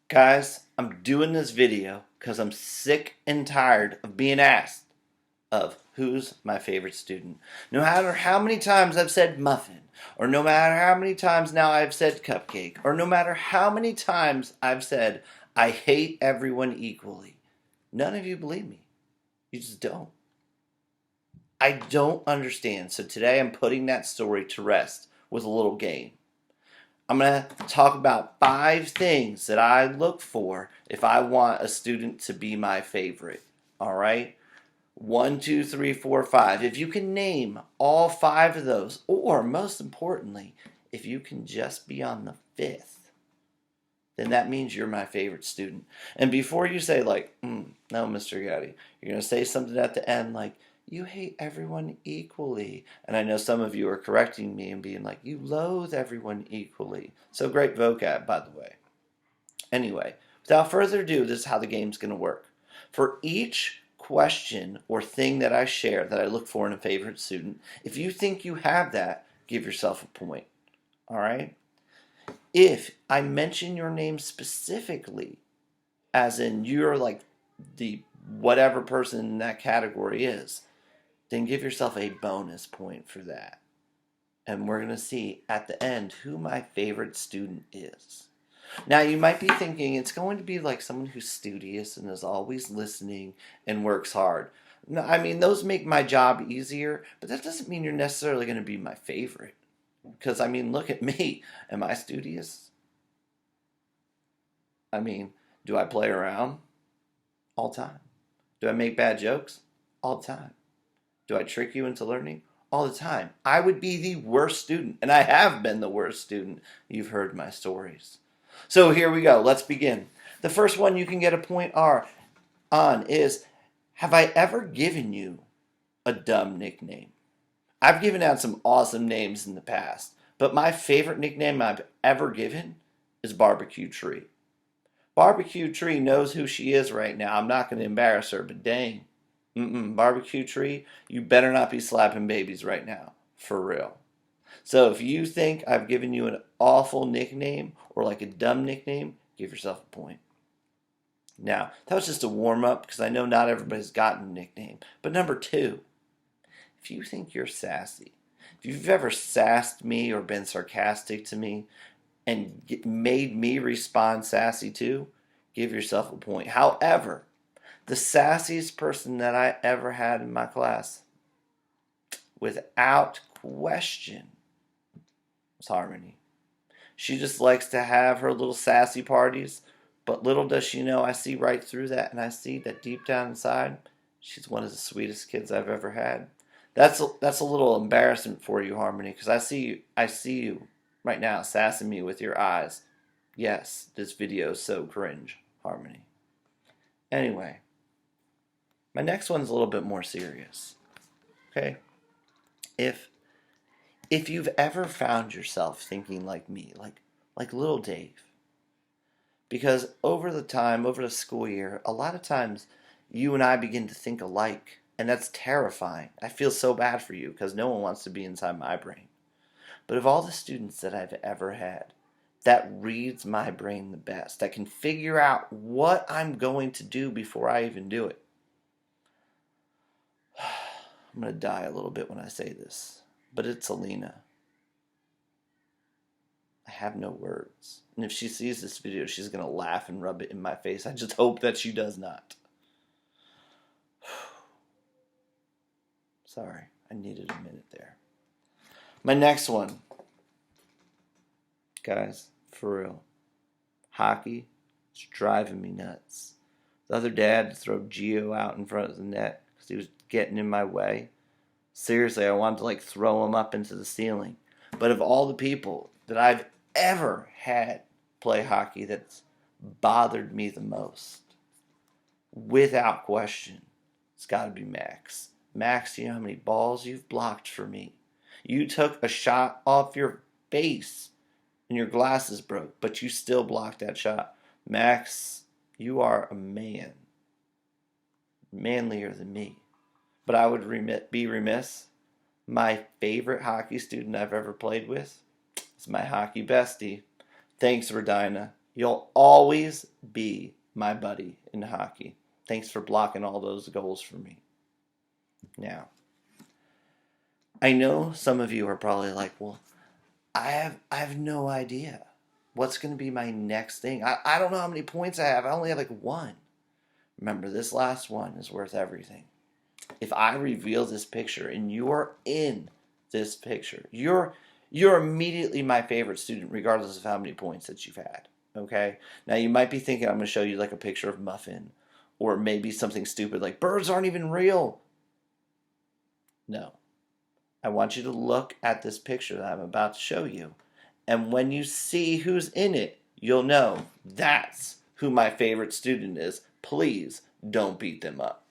Guys, I'm doing this video because I'm sick and tired of being asked of who's my favorite student. No matter how many times I've said muffin, or no matter how many times now I've said cupcake, or no matter how many times I've said I hate everyone equally, none of you believe me. You just don't. I don't understand. So today I'm putting that story to rest with a little game. I'm going to talk about 5 things that I look for if I want a student to be my favorite. All right? 1, 2, 3, 4, 5. If you can name all 5 of those, or most importantly, if you can just be on the 5th, then that means you're my favorite student. And before you say, like, no, Mr. Gowdy, you're going to say something at the end like, you hate everyone equally. And I know some of you are correcting me and being like, you loathe everyone equally. So great vocab, by the way. Anyway, without further ado, this is how the game's going to work. For each question or thing that I share that I look for in a favorite student, if you think you have that, give yourself a point. All right? If I mention your name specifically, as in you're like the whatever person in that category is, then give yourself a bonus point for that. And we're going to see at the end who my favorite student is. Now, you might be thinking it's going to be like someone who's studious and is always listening and works hard. No, I mean, those make my job easier, but that doesn't mean you're necessarily going to be my favorite. Because, I mean, look at me. Am I studious? I mean, do I play around? All the time. Do I make bad jokes? All the time. Do I trick you into learning? All the time. I would be the worst student, and I have been the worst student. You've heard my stories. So here we go. Let's begin. The first one you can get a point on is, have I ever given you a dumb nickname? I've given out some awesome names in the past, but my favorite nickname I've ever given is Barbecue Tree. Barbecue Tree knows who she is right now. I'm not going to embarrass her, but dang. Barbecue Tree, you better not be slapping babies right now. For real. So if you think I've given you an awful nickname or like a dumb nickname, give yourself a point. Now, that was just a warm up because I know not everybody's gotten a nickname. But number 2, if you think you're sassy, if you've ever sassed me or been sarcastic to me and made me respond sassy too, give yourself a point. However, the sassiest person that I ever had in my class, without question, was Harmony. She just likes to have her little sassy parties, but little does she know I see right through that, and I see that deep down inside, she's one of the sweetest kids I've ever had. That's a little embarrassment for you, Harmony, because I see you right now sassing me with your eyes. Yes, this video is so cringe, Harmony. Anyway, my next one's a little bit more serious. Okay? If you've ever found yourself thinking like me, like little Dave, because over the school year, a lot of times you and I begin to think alike, and that's terrifying. I feel so bad for you because no one wants to be inside my brain. But of all the students that I've ever had, that reads my brain the best, that can figure out what I'm going to do before I even do it. I'm going to die a little bit when I say this, but it's Alina. I have no words. And if she sees this video, she's going to laugh and rub it in my face. I just hope that she does not. Sorry, I needed a minute there. My next one. Guys, for real. Hockey is driving me nuts. The other day I had to throw Gio out in front of the net because he was getting in my way. Seriously, I wanted to like throw him up into the ceiling. But of all the people that I've ever had play hockey that's bothered me the most, without question, it's got to be Max. Max, you know how many balls you've blocked for me? You took a shot off your face and your glasses broke, but you still blocked that shot. Max, you are a man. Manlier than me. But I would be remiss. My favorite hockey student I've ever played with is my hockey bestie. Thanks, Redina. You'll always be my buddy in hockey. Thanks for blocking all those goals for me. Now, I know some of you are probably like, well, I have no idea what's going to be my next thing. I don't know how many points I have. I only have like one. Remember, this last one is worth everything. If I reveal this picture and you're in this picture, you're immediately my favorite student, regardless of how many points that you've had. Okay? Now, you might be thinking I'm going to show you like a picture of Muffin, or maybe something stupid like birds aren't even real. No. I want you to look at this picture that I'm about to show you. And when you see who's in it, you'll know that's who my favorite student is. Please don't beat them up.